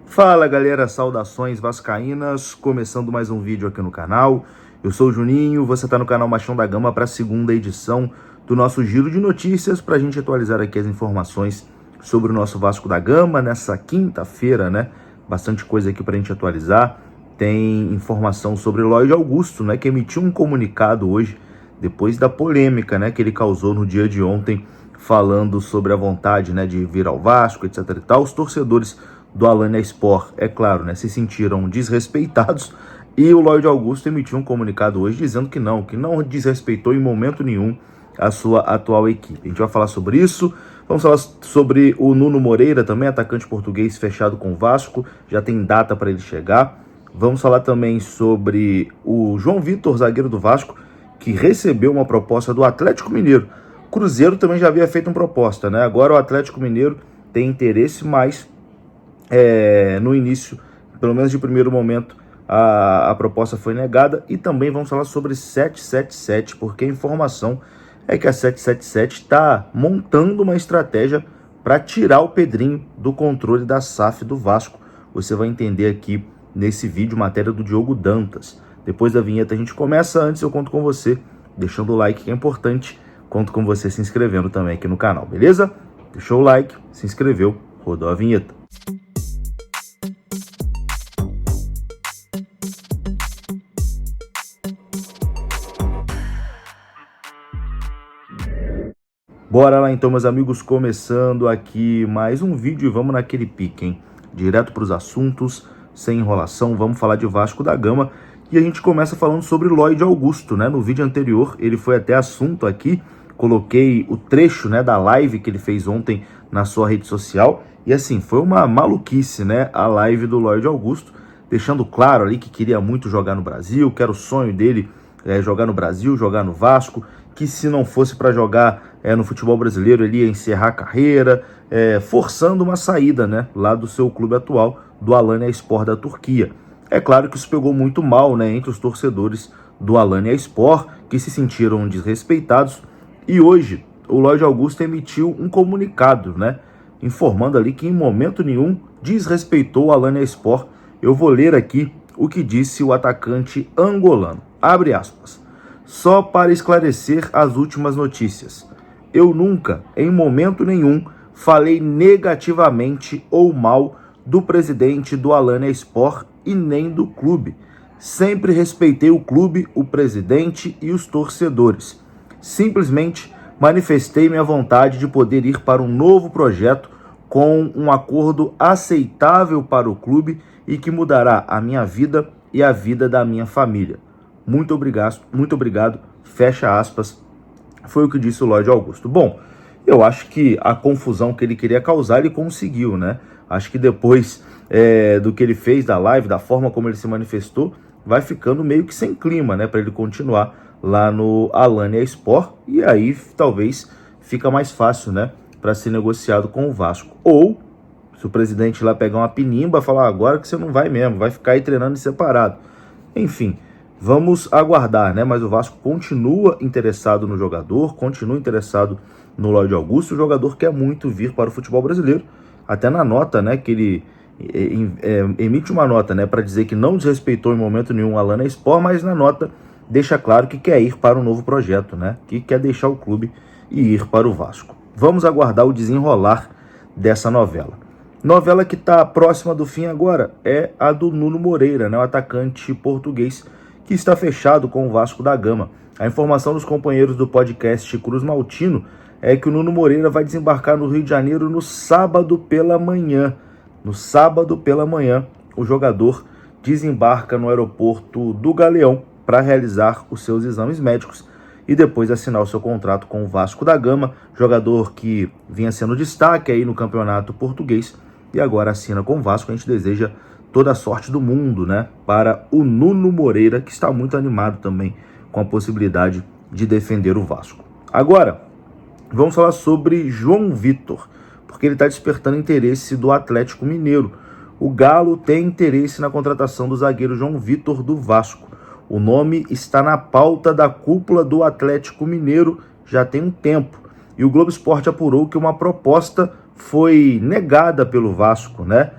Fala galera, saudações vascaínas, começando mais um vídeo aqui no canal. Eu sou o Juninho, você está no canal Machão da Gama para a segunda edição do nosso giro de notícias para a gente atualizar aqui as informações sobre o nosso Vasco da Gama nessa quinta-feira, né? Bastante coisa aqui para a gente atualizar. Tem informação sobre Lloyd Augusto, né? Que emitiu um comunicado hoje, depois da polêmica, né? Que ele causou no dia de ontem, falando sobre a vontade, né? De vir ao Vasco, etc e tal. Os torcedores do Alanyaspor, é claro, né, se sentiram desrespeitados e o Lloyd Augusto emitiu um comunicado hoje dizendo que não desrespeitou em momento nenhum a sua atual equipe. A gente vai falar sobre isso, vamos falar sobre o Nuno Moreira também, atacante português fechado com o Vasco, já tem data para ele chegar. Vamos falar também sobre o João Vitor, zagueiro do Vasco, que recebeu uma proposta do Atlético Mineiro. O Cruzeiro também já havia feito uma proposta, né? Agora o Atlético Mineiro tem interesse, mas no início, pelo menos de primeiro momento, a proposta foi negada. E também vamos falar sobre 777, porque a informação é que a 777 está montando uma estratégia para tirar o Pedrinho do controle da SAF do Vasco. Você vai entender aqui nesse vídeo, matéria do Diogo Dantas. Depois da vinheta a gente começa. Antes eu conto com você deixando o like, que é importante. Conto com você se inscrevendo também aqui no canal, beleza? Deixou o like, se inscreveu, rodou a vinheta. Bora lá então, meus amigos, começando aqui mais um vídeo e vamos naquele pique, hein? Direto para os assuntos, sem enrolação, vamos falar de Vasco da Gama. E a gente começa falando sobre Lloyd Augusto, né? No vídeo anterior ele foi até assunto aqui, coloquei o trecho, né, da live que ele fez ontem na sua rede social. E assim, foi uma maluquice, né, a live do Lloyd Augusto, deixando claro ali que queria muito jogar no Brasil, que era o sonho dele jogar no Brasil, jogar no Vasco, que se não fosse para jogar no futebol brasileiro, ele ia encerrar a carreira, forçando uma saída, né, lá do seu clube atual, do Alanyaspor da Turquia. É claro que isso pegou muito mal, né, entre os torcedores do Alanyaspor, que se sentiram desrespeitados, e hoje o Lloyd Augusto emitiu um comunicado, né, informando ali que em momento nenhum desrespeitou o Alanyaspor. Eu vou ler aqui o que disse o atacante angolano. Abre aspas. Só para esclarecer as últimas notícias. Eu nunca, em momento nenhum, falei negativamente ou mal do presidente do Alanyaspor e nem do clube. Sempre respeitei o clube, o presidente e os torcedores. Simplesmente manifestei minha vontade de poder ir para um novo projeto com um acordo aceitável para o clube e que mudará a minha vida e a vida da minha família. Muito obrigado, fecha aspas, foi o que disse o Lloyd Augusto. Bom, eu acho que a confusão que ele queria causar, ele conseguiu, né? Acho que depois do que ele fez da live, da forma como ele se manifestou, vai ficando meio que sem clima, né? Para ele continuar lá no Alanyaspor, e aí talvez fica mais fácil, né? Para ser negociado com o Vasco. Ou, se o presidente lá pegar uma pinimba, falar agora que você não vai mesmo, vai ficar aí treinando separado. Enfim, vamos aguardar, né? Mas o Vasco continua interessado no jogador, continua interessado no Lloyd Augusto. O jogador quer muito vir para o futebol brasileiro. Até na nota, né, que ele emite uma nota, né, para dizer que não desrespeitou em momento nenhum o Alanyaspor, mas na nota deixa claro que quer ir para um novo projeto, né? Que quer deixar o clube e ir para o Vasco. Vamos aguardar o desenrolar dessa novela. Novela que está próxima do fim agora é a do Nuno Moreira, né, o atacante português, que está fechado com o Vasco da Gama. A informação dos companheiros do podcast Cruz Maltino é que o Nuno Moreira vai desembarcar no Rio de Janeiro no sábado pela manhã. No sábado pela manhã, o jogador desembarca no aeroporto do Galeão para realizar os seus exames médicos e depois assinar o seu contrato com o Vasco da Gama, jogador que vinha sendo destaque aí no campeonato português e agora assina com o Vasco. A gente deseja toda a sorte do mundo, né, para o Nuno Moreira, que está muito animado também com a possibilidade de defender o Vasco. Agora, vamos falar sobre João Vitor, porque ele está despertando interesse do Atlético Mineiro. O Galo tem interesse na contratação do zagueiro João Vitor do Vasco. O nome está na pauta da cúpula do Atlético Mineiro já tem um tempo. E o Globo Esporte apurou que uma proposta foi negada pelo Vasco, né?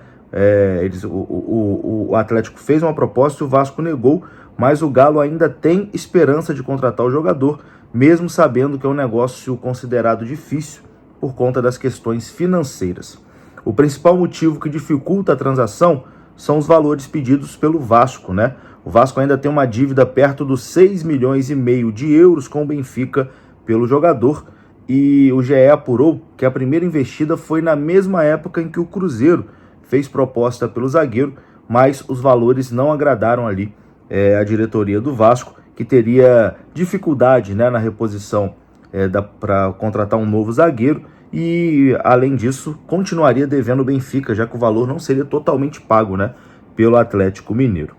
O Atlético fez uma proposta e o Vasco negou, mas o Galo ainda tem esperança de contratar o jogador, mesmo sabendo que é um negócio considerado difícil por conta das questões financeiras. O principal motivo que dificulta a transação são os valores pedidos pelo Vasco, né? O Vasco ainda tem uma dívida perto dos 6,5 milhões de euros com o Benfica pelo jogador, e o GE apurou que a primeira investida foi na mesma época em que o Cruzeiro fez proposta pelo zagueiro, mas os valores não agradaram ali a diretoria do Vasco, que teria dificuldade, né, na reposição para contratar um novo zagueiro, e além disso continuaria devendo o Benfica, já que o valor não seria totalmente pago, né, pelo Atlético Mineiro.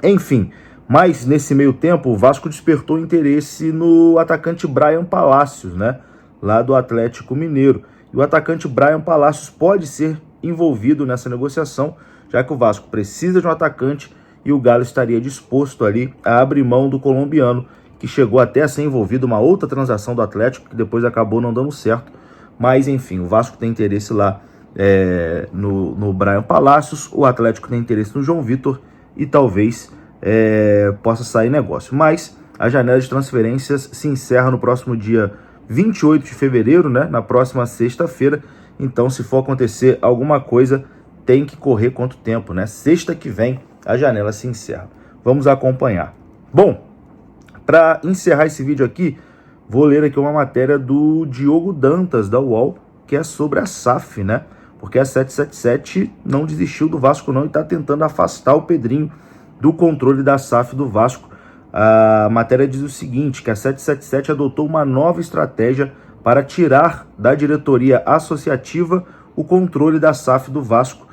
Enfim, mas nesse meio tempo o Vasco despertou interesse no atacante Bryan Palacios, né, lá do Atlético Mineiro. E o atacante Bryan Palacios pode ser envolvido nessa negociação, já que o Vasco precisa de um atacante e o Galo estaria disposto ali a abrir mão do colombiano, que chegou até a ser envolvido uma outra transação do Atlético, que depois acabou não dando certo. Mas enfim, o Vasco tem interesse lá no Bryan Palacios, o Atlético tem interesse no João Vitor e talvez possa sair negócio. Mas a janela de transferências se encerra no próximo dia 28 de fevereiro, né, na próxima sexta-feira. Então, se for acontecer alguma coisa, tem que correr quanto tempo, né? Sexta que vem a janela se encerra. Vamos acompanhar. Bom, para encerrar esse vídeo aqui, vou ler aqui uma matéria do Diogo Dantas, da UOL, que é sobre a SAF, né? Porque a 777 não desistiu do Vasco não e está tentando afastar o Pedrinho do controle da SAF do Vasco. A matéria diz o seguinte, que a 777 adotou uma nova estratégia para tirar da diretoria associativa o controle da SAF do Vasco,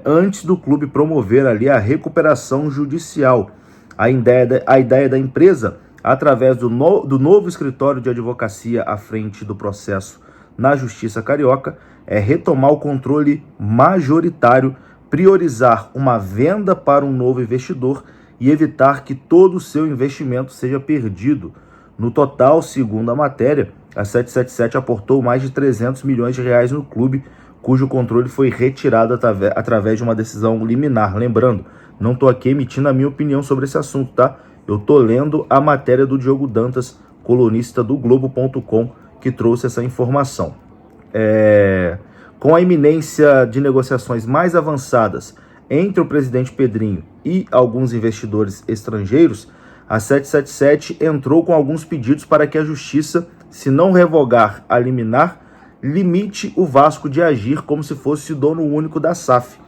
antes do clube promover ali a recuperação judicial. A ideia da empresa, através do novo escritório de advocacia à frente do processo na Justiça Carioca, é retomar o controle majoritário, priorizar uma venda para um novo investidor e evitar que todo o seu investimento seja perdido. No total, segundo a matéria, a 777 aportou mais de 300 milhões de reais no clube, cujo controle foi retirado através de uma decisão liminar. Lembrando, não estou aqui emitindo a minha opinião sobre esse assunto, tá? Eu estou lendo a matéria do Diogo Dantas, colunista do Globo.com, que trouxe essa informação. Com a iminência de negociações mais avançadas entre o presidente Pedrinho e alguns investidores estrangeiros, a 777 entrou com alguns pedidos para que a Justiça, se não revogar a liminar, limite o Vasco de agir como se fosse dono único da SAF.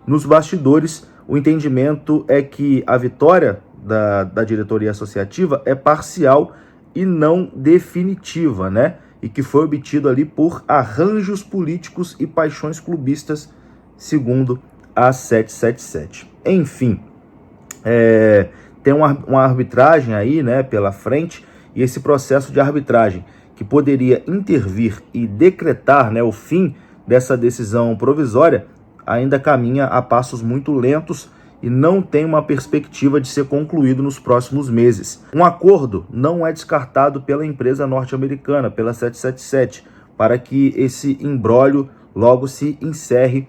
Nos bastidores, o entendimento é que a vitória da diretoria associativa é parcial e não definitiva, né? E que foi obtido ali por arranjos políticos e paixões clubistas, segundo a 777. Enfim, tem uma arbitragem aí, né, pela frente, e esse processo de arbitragem que poderia intervir e decretar, né, o fim dessa decisão provisória ainda caminha a passos muito lentos e não tem uma perspectiva de ser concluído nos próximos meses. Um acordo não é descartado pela empresa norte-americana, pela 777, para que esse imbróglio logo se encerre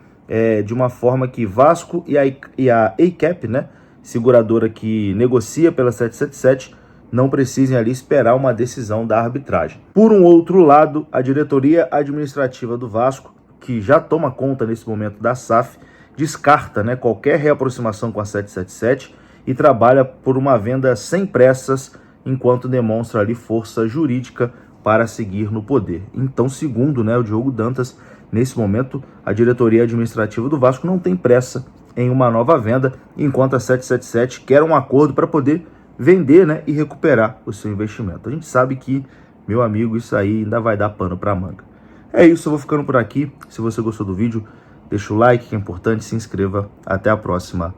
de uma forma que Vasco e a ACAP, né, seguradora que negocia pela 777, não precisem ali esperar uma decisão da arbitragem. Por um outro lado, a diretoria administrativa do Vasco, que já toma conta nesse momento da SAF, descarta, né, qualquer reaproximação com a 777 e trabalha por uma venda sem pressas, enquanto demonstra ali força jurídica para seguir no poder. Então, segundo, né, o Diogo Dantas, nesse momento a diretoria administrativa do Vasco não tem pressa em uma nova venda, enquanto a 777 quer um acordo para poder vender, né, e recuperar o seu investimento. A gente sabe que, meu amigo, isso aí ainda vai dar pano para manga. É isso, eu vou ficando por aqui. Se você gostou do vídeo, deixa o like, que é importante, se inscreva. Até a próxima.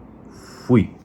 Fui!